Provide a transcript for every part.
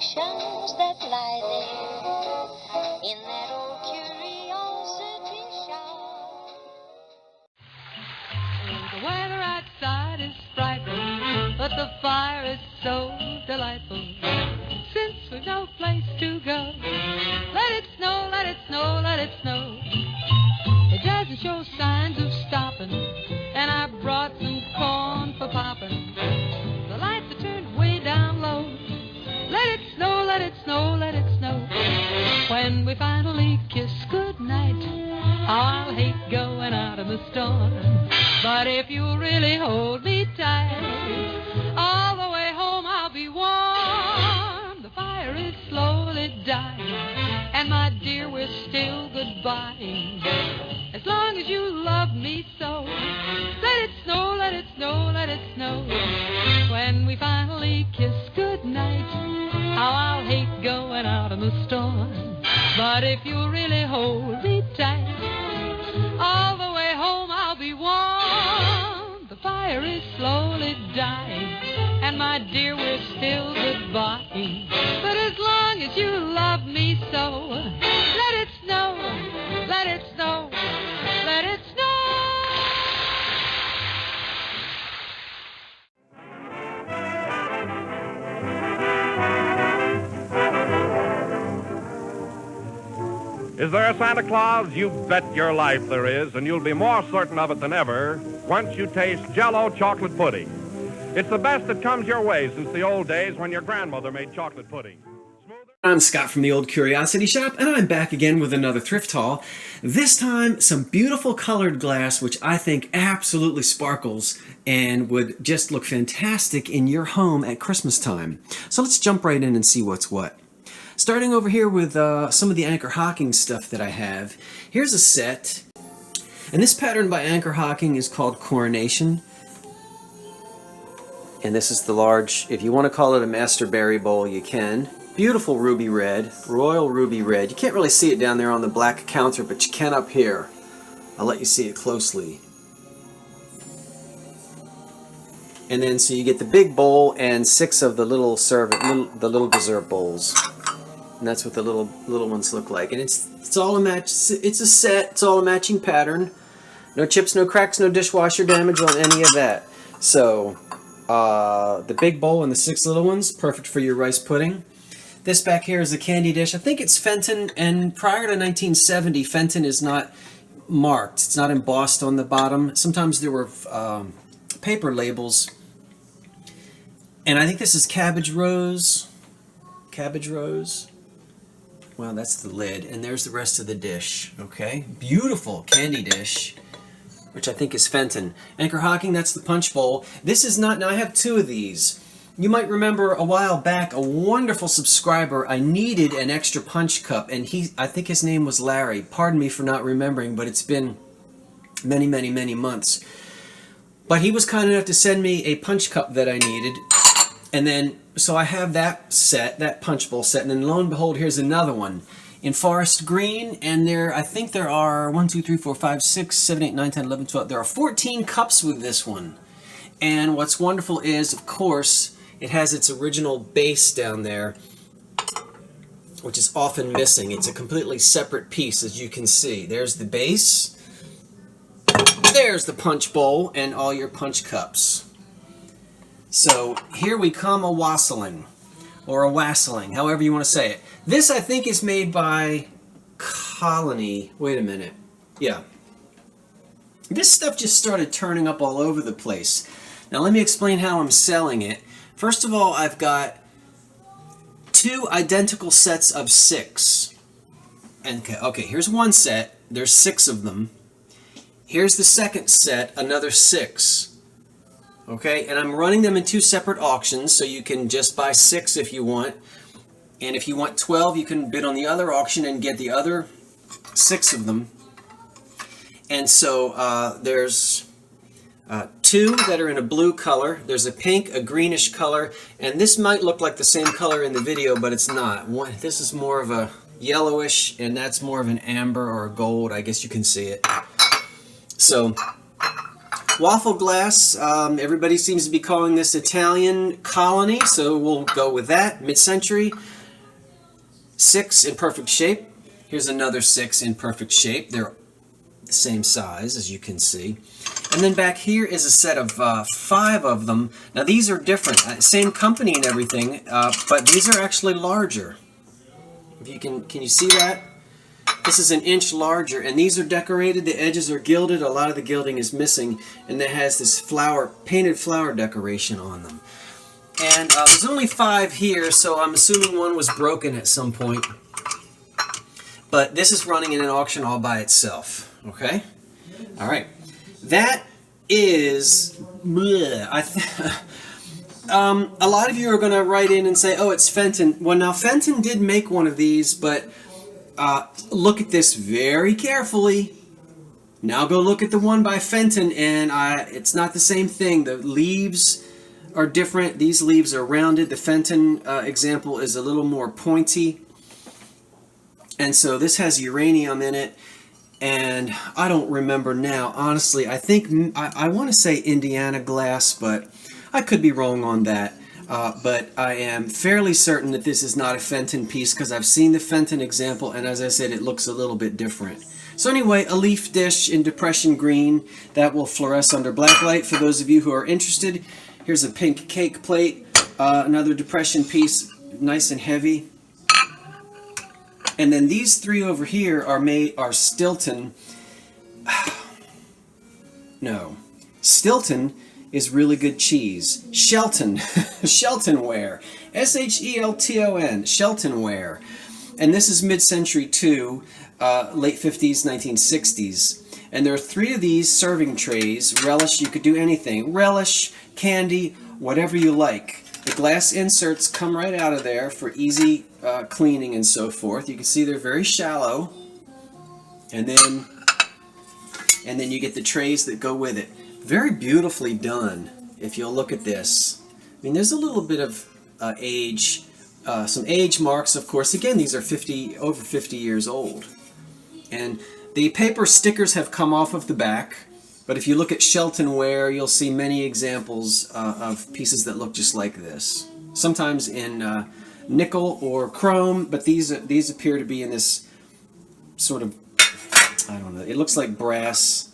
reflections that lie there in that old curiosity shop. The weather outside is frightful, but the fire is so delightful. Since we've no place to go, let it snow, let it snow, let it snow. It doesn't show signs of stopping, and I brought some corn for popping. The lights are turned way down low. Let it snow, let it snow, let it snow. When we finally kiss goodnight, I'll hate going out in the storm. But if you really hold me tight, all the way home I'll be warm. The fire is slowly dying, and my dear, we're still goodbye. As long as you love me so, let it snow, let it snow, let it snow. When we finally kiss goodnight, how I'll hate going out in the storm. But if you really hold me tight, all the way home I'll be warm. The fire is slowly dying, and my dear, we're still goodbye. But as long as you love me so, let it snow, let it snow, let it snow. Is there a Santa Claus? You bet your life there is, and you'll be more certain of it than ever once you taste Jell-O chocolate pudding. It's the best that comes your way since the old days when your grandmother made chocolate pudding. I'm Scott from the Old Curiosity Shop, and I'm back again with another thrift haul. This time, some beautiful colored glass, which I think absolutely sparkles and would just look fantastic in your home at Christmas time. So let's jump right in and see what's what. Starting over here with some of the Anchor Hocking stuff that I have. Here's a set, and this pattern by Anchor Hocking is called Coronation. And this is the large, if you want to call it a master berry bowl, you can. Beautiful ruby red, royal ruby red. You can't really see it down there on the black counter, but you can up here. I'll let you see it closely. And then so you get the big bowl and 6 of the little the little dessert bowls. And that's what the little ones look like. And it's all a match. It's a set. It's all a matching pattern. No chips, no cracks, no dishwasher damage on any of that. So the big bowl and the 6 little ones, perfect for your rice pudding. This back here is a candy dish. I think it's Fenton, and prior to 1970, Fenton is not marked. It's not embossed on the bottom. Sometimes there were paper labels. And I think this is cabbage rose. Cabbage rose. Wow, that's the lid. And there's the rest of the dish. Okay, beautiful candy dish, which I think is Fenton. Anchor Hocking, that's the punch bowl. This is not, now I have 2 of these. You might remember a while back, a wonderful subscriber, I needed an extra punch cup, and I think his name was Larry. Pardon me for not remembering, but it's been many, many, many months. But he was kind enough to send me a punch cup that I needed, and then, so I have that set, that punch bowl set, and then lo and behold, here's another one in forest green, and I think there are 1, 2, 3, 4, 5, 6, 7, 8, 9, 10, 11, 12, there are 14 cups with this one. And what's wonderful is, of course, it has its original base down there, which is often missing. It's a completely separate piece, as you can see. There's the base, there's the punch bowl, and all your punch cups. So here we come a-wassailing, or a wassailing, however you want to say it. This, I think, is made by Colony. Wait a minute. Yeah. This stuff just started turning up all over the place. Now let me explain how I'm selling it. First of all, I've got 2 identical sets of 6. And okay, here's one set. There's 6 of them. Here's the second set, another 6. Okay, and I'm running them in 2 separate auctions, so you can just buy 6 if you want. And if you want 12, you can bid on the other auction and get the other 6 of them. And so there's 2 that are in a blue color, there's a pink, a greenish color, and this might look like the same color in the video, but it's not. This is more of a yellowish, and that's more of an amber or a gold, I guess you can see it. So, waffle glass, everybody seems to be calling this Italian Colony, so we'll go with that. Mid-century. 6 in perfect shape. Here's another 6 in perfect shape. They're the same size, as you can see. And then back here is a set of 5 of them. Now these are different, same company and everything, but these are actually larger. If you can you see that? This is an inch larger, and these are decorated. The edges are gilded. A lot of the gilding is missing, and it has this painted flower decoration on them. And there's only 5 here, so I'm assuming one was broken at some point. But this is running in an auction all by itself. Okay? All right. That is... a lot of you are going to write in and say, oh, it's Fenton. Well, now, Fenton did make one of these, but look at this very carefully. Now go look at the one by Fenton, and it's not the same thing. The leaves are different. These leaves are rounded. The Fenton example is a little more pointy. And so this has uranium in it. And I don't remember now. Honestly, I think I want to say Indiana glass, but I could be wrong on that. But I am fairly certain that this is not a Fenton piece because I've seen the Fenton example, and as I said, it looks a little bit different. So anyway, a leaf dish in depression green that will fluoresce under black light for those of you who are interested. Here's a pink cake plate, another depression piece, nice and heavy. And then these 3 over here are Stilton. No, Stilton is really good cheese. Shelton, Sheltonware, S-H-E-L-T-O-N, Sheltonware. And this is mid-century too, late 50s, 1960s. And there are 3 of these serving trays. Relish, you could do anything. Relish, candy, whatever you like. The glass inserts come right out of there for easy cleaning and so forth. You can see they're very shallow. And then you get the trays that go with it. Very beautifully done, if you'll look at this. I mean, there's a little bit of age, some age marks, of course. Again, these are over 50 years old. And the paper stickers have come off of the back, but if you look at Sheltonware, you'll see many examples of pieces that look just like this. Sometimes in nickel or chrome, but these appear to be in this sort of, I don't know, it looks like brass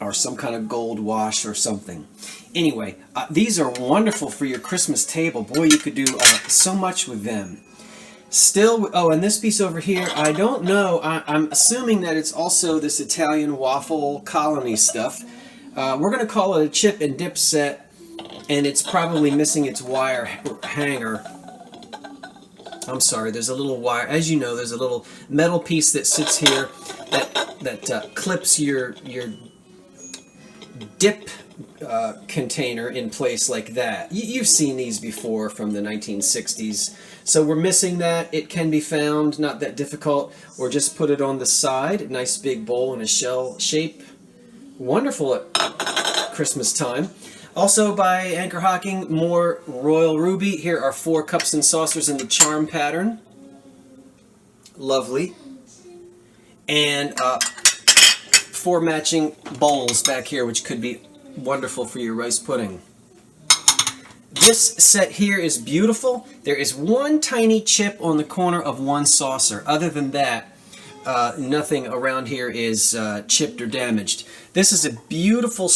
or some kind of gold wash or something. Anyway, these are wonderful for your Christmas table. Boy, you could do so much with them. Still, oh, and this piece over here, I don't know. I'm assuming that it's also this Italian waffle colony stuff. We're going to call it a chip and dip set, and it's probably missing its wire hanger. I'm sorry, there's a little wire. As you know, there's a little metal piece that sits here that clips your dip container in place like that. You've seen these before from the 1960s. So we're missing that. It can be found, not that difficult, or just put it on the side. Nice big bowl in a shell shape. Wonderful at Christmas time. Also by Anchor Hocking, more Royal Ruby. Here are 4 cups and saucers in the charm pattern. Lovely. And 4 matching bowls back here, which could be wonderful for your rice pudding. This set here is beautiful. There is one tiny chip on the corner of one saucer. Other than that, nothing around here is chipped or damaged. This is a beautiful a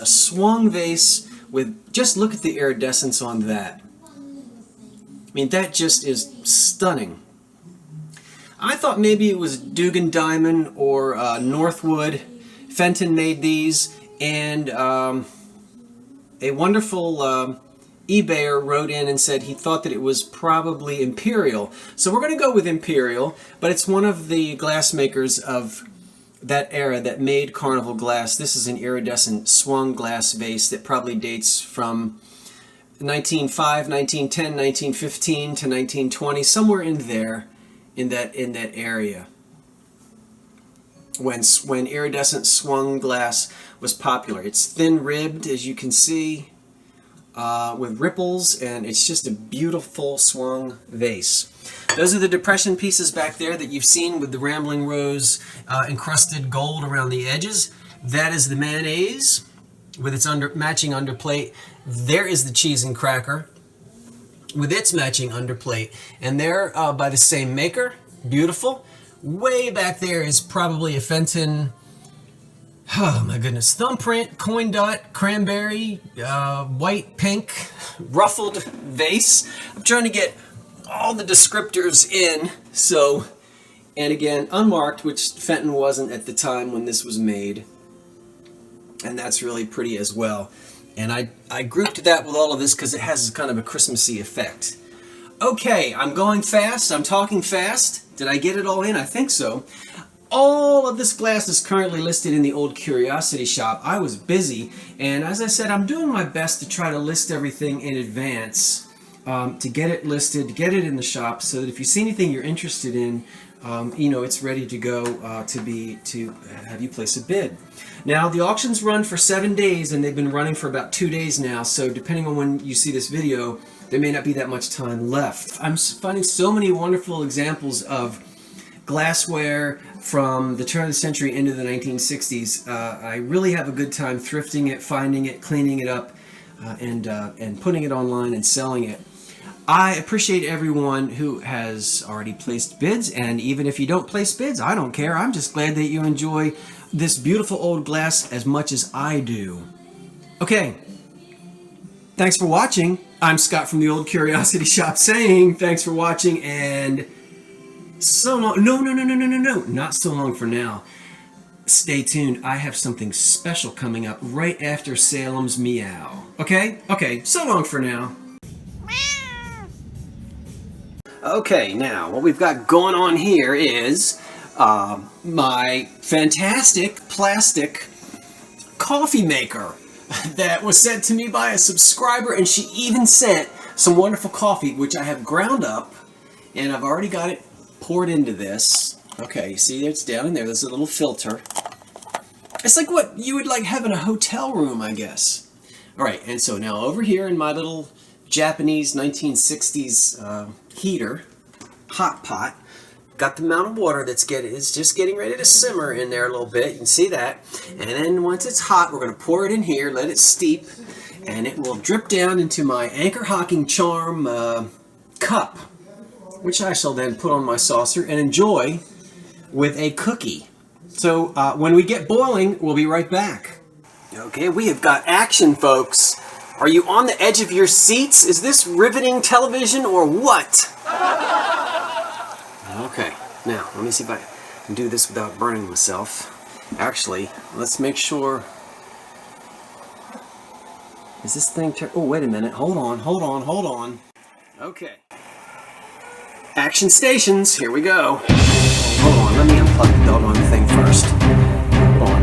swung vase with, just look at the iridescence on that. I mean, that just is stunning. I thought maybe it was Dugan Diamond or Northwood. Fenton made these, and a wonderful eBayer wrote in and said he thought that it was probably Imperial. So we're going to go with Imperial, but it's one of the glass makers of that era that made Carnival glass. This is an iridescent swung glass vase that probably dates from 1905, 1910, 1915 to 1920, somewhere in there, in that area. When iridescent swung glass was popular. It's thin-ribbed, as you can see, with ripples, and it's just a beautiful swung vase. Those are the depression pieces back there that you've seen with the Rambling Rose encrusted gold around the edges. That is the mayonnaise with its matching underplate. There is the cheese and cracker. with its matching underplate. And they're by the same maker. Beautiful. Way back there is probably a Fenton, oh my goodness, thumbprint, coin dot, cranberry, white, pink, ruffled vase. I'm trying to get all the descriptors in. So, and again, unmarked, which Fenton wasn't at the time when this was made. And that's really pretty as well. And I grouped that with all of this because it has kind of a Christmassy effect. Okay, I'm going fast. I'm talking fast. Did I get it all in? I think so. All of this glass is currently listed in the Old Curiosity Shop. I was busy, and as I said, I'm doing my best to try to list everything in advance, to get it listed, get it in the shop, so that if you see anything you're interested in, you know, it's ready to go to have you place a bid. Now, the auctions run for 7 days, and they've been running for about 2 days now, so depending on when you see this video, there may not be that much time left. I'm finding so many wonderful examples of glassware from the turn of the century into the 1960s. I really have a good time thrifting it, finding it, cleaning it up, and putting it online and selling it. I appreciate everyone who has already placed bids, and even if you don't place bids, I don't care. I'm just glad that you enjoy this beautiful old glass as much as I do. Okay, thanks for watching. I'm Scott from the Old Curiosity Shop saying thanks for watching, and so long. No, not so long for now. Stay tuned. I have something special coming up right after Salem's Meow. Okay? Okay, so long for now. Okay, now what we've got going on here is my fantastic plastic coffee maker that was sent to me by a subscriber, and she even sent some wonderful coffee, which I have ground up, and I've already got it poured into this. Okay, you see it's down in there. There's a little filter. It's like what you would like have in a hotel room, I guess. All right, and so now over here in my little Japanese 1960s heater, hot pot, got the amount of water it's just getting ready to simmer in there a little bit. You can see that. And then once it's hot, we're going to pour it in here, let it steep, and it will drip down into my Anchor Hocking Charm cup, which I shall then put on my saucer and enjoy with a cookie. So when we get boiling, we'll be right back. Okay, we have got action, folks. Are you on the edge of your seats? Is this riveting television or what? Okay, now let me see if I can do this without burning myself. Actually, let's make sure. Is this thing oh, wait a minute. Hold on. Okay. Action stations, here we go. Hold on, let me unplug the doggone thing first. Hold on.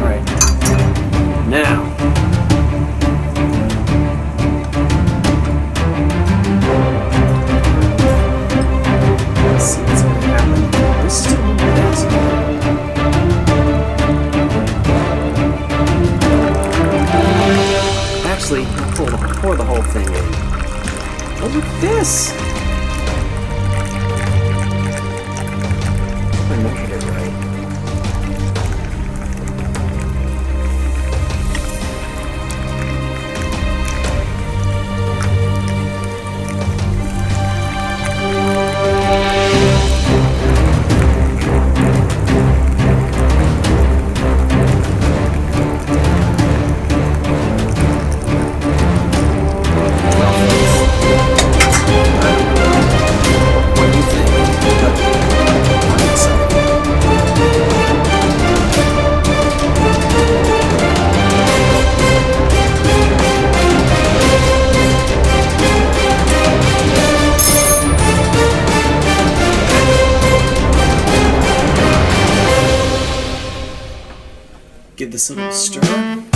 Alright. Now. Let's see what's going to happen. This is too fast. Actually, pour the whole thing in. Oh, look at this! I measured it right. What do you think? I'm excited. Give this a little stir.